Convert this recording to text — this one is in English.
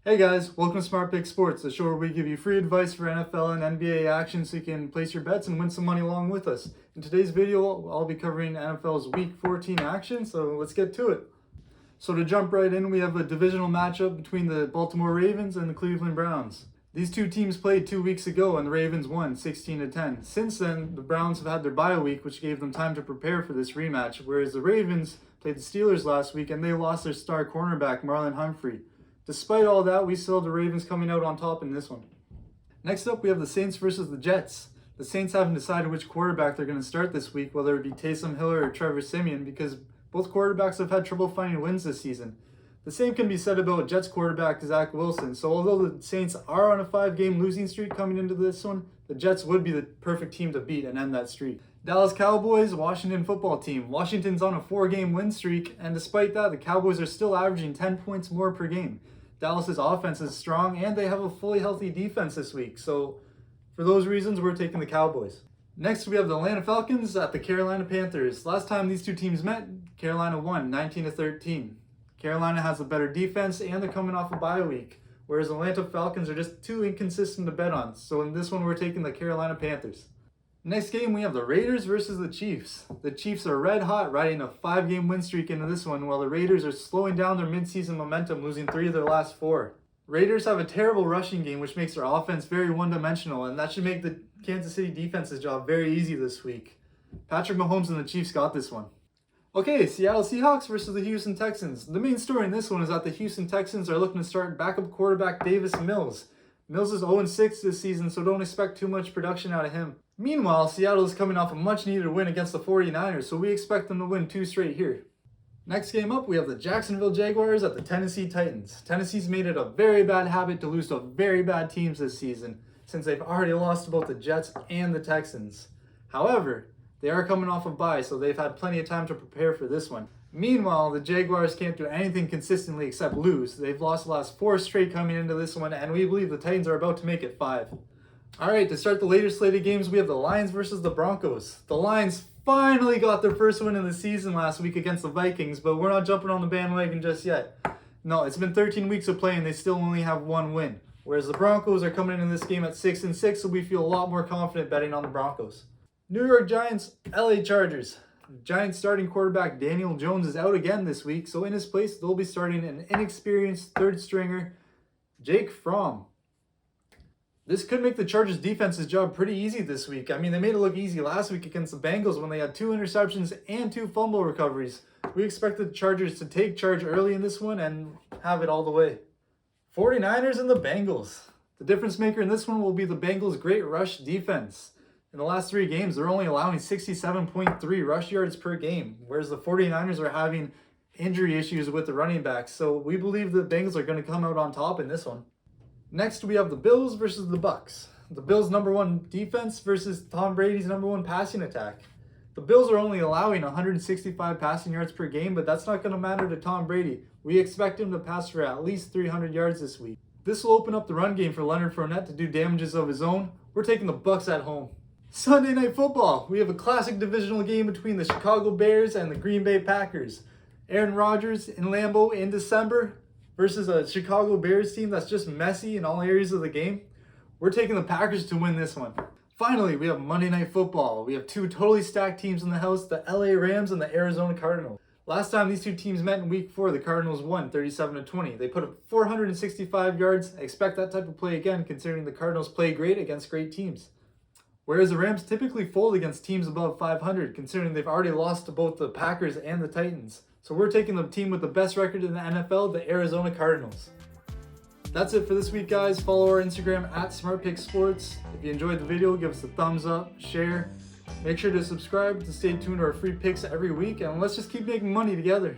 Hey guys, welcome to Smart Pick Sports, the show where we give you free advice for NFL and NBA action so you can place your bets and win some money along with us. In today's video, I'll be covering NFL's Week 14 action, so let's get to it. So to jump right in, we have a divisional matchup between the Baltimore Ravens and the Cleveland Browns. These two teams played 2 weeks ago and the Ravens won 16-10. Since then, the Browns have had their bye week, which gave them time to prepare for this rematch, whereas the Ravens played the Steelers last week and they lost their star cornerback, Marlon Humphrey. Despite all that, we still have the Ravens coming out on top in this one. Next up, we have the Saints versus the Jets. The Saints haven't decided which quarterback they're going to start this week, whether it be Taysom Hill or Trevor Siemian, because both quarterbacks have had trouble finding wins this season. The same can be said about Jets quarterback Zach Wilson. So although the Saints are on a 5-game losing streak coming into this one, the Jets would be the perfect team to beat and end that streak. Dallas Cowboys, Washington football team. Washington's on a 4-game win streak, and despite that, the Cowboys are still averaging 10 points more per game. Dallas's offense is strong, and they have a fully healthy defense this week. So for those reasons, we're taking the Cowboys. Next, we have the Atlanta Falcons at the Carolina Panthers. Last time these two teams met, Carolina won 19-13. Carolina has a better defense, and they're coming off a bye week, whereas Atlanta Falcons are just too inconsistent to bet on. So in this one, we're taking the Carolina Panthers. Next game, we have the Raiders versus the Chiefs. The Chiefs are red hot, riding a 5-game win streak into this one, while the Raiders are slowing down their midseason momentum, losing 3 of their last 4. Raiders have a terrible rushing game, which makes their offense very one-dimensional, and that should make the Kansas City defense's job very easy this week. Patrick Mahomes and the Chiefs got this one. Okay, Seattle Seahawks versus the Houston Texans. The main story in this one is that the Houston Texans are looking to start backup quarterback Davis Mills. Mills is 0-6 this season, so don't expect too much production out of him. Meanwhile, Seattle is coming off a much-needed win against the 49ers, so we expect them to win 2 straight here. Next game up, we have the Jacksonville Jaguars at the Tennessee Titans. Tennessee's made it a very bad habit to lose to very bad teams this season, since they've already lost to both the Jets and the Texans. However, they are coming off a bye, so they've had plenty of time to prepare for this one. Meanwhile, the Jaguars can't do anything consistently except lose. They've lost the last 4 straight coming into this one, and we believe the Titans are about to make it 5. Alright, to start the later slated games, we have the Lions versus the Broncos. The Lions finally got their first win of the season last week against the Vikings, but we're not jumping on the bandwagon just yet. No, it's been 13 weeks of play and they still only have 1 win. Whereas the Broncos are coming into this game at 6-6, so we feel a lot more confident betting on the Broncos. New York Giants, LA Chargers. Giants starting quarterback Daniel Jones is out again this week, so in his place, they'll be starting an inexperienced third stringer, Jake Fromm. This could make the Chargers defense's job pretty easy this week. I mean, they made it look easy last week against the Bengals when they had 2 interceptions and 2 fumble recoveries. We expect the Chargers to take charge early in this one and have it all the way. 49ers and the Bengals. The difference maker in this one will be the Bengals' great rush defense. In the last 3 games, they're only allowing 67.3 rush yards per game, whereas the 49ers are having injury issues with the running backs. So we believe the Bengals are going to come out on top in this one. Next, we have the Bills versus the Bucks. The Bills' #1 defense versus Tom Brady's #1 passing attack. The Bills are only allowing 165 passing yards per game, but that's not going to matter to Tom Brady. We expect him to pass for at least 300 yards this week. This will open up the run game for Leonard Fournette to do damages of his own. We're taking the Bucks at home. Sunday Night Football. We have a classic divisional game between the Chicago Bears and the Green Bay Packers. Aaron Rodgers in Lambeau in December versus a Chicago Bears team that's just messy in all areas of the game. We're taking the Packers to win this one. Finally, we have Monday Night Football. We have 2 totally stacked teams in the house, the LA Rams and the Arizona Cardinals. Last time these 2 teams met in week 4, the Cardinals won 37-20. They put up 465 yards. I expect that type of play again, considering the Cardinals play great against great teams. Whereas the Rams typically fold against teams above 500, considering they've already lost to both the Packers and the Titans. So we're taking the team with the best record in the NFL, the Arizona Cardinals. That's it for this week, guys. Follow our Instagram at SmartPickSports. If you enjoyed the video, give us a thumbs up, share. Make sure to subscribe to stay tuned to our free picks every week, and let's just keep making money together.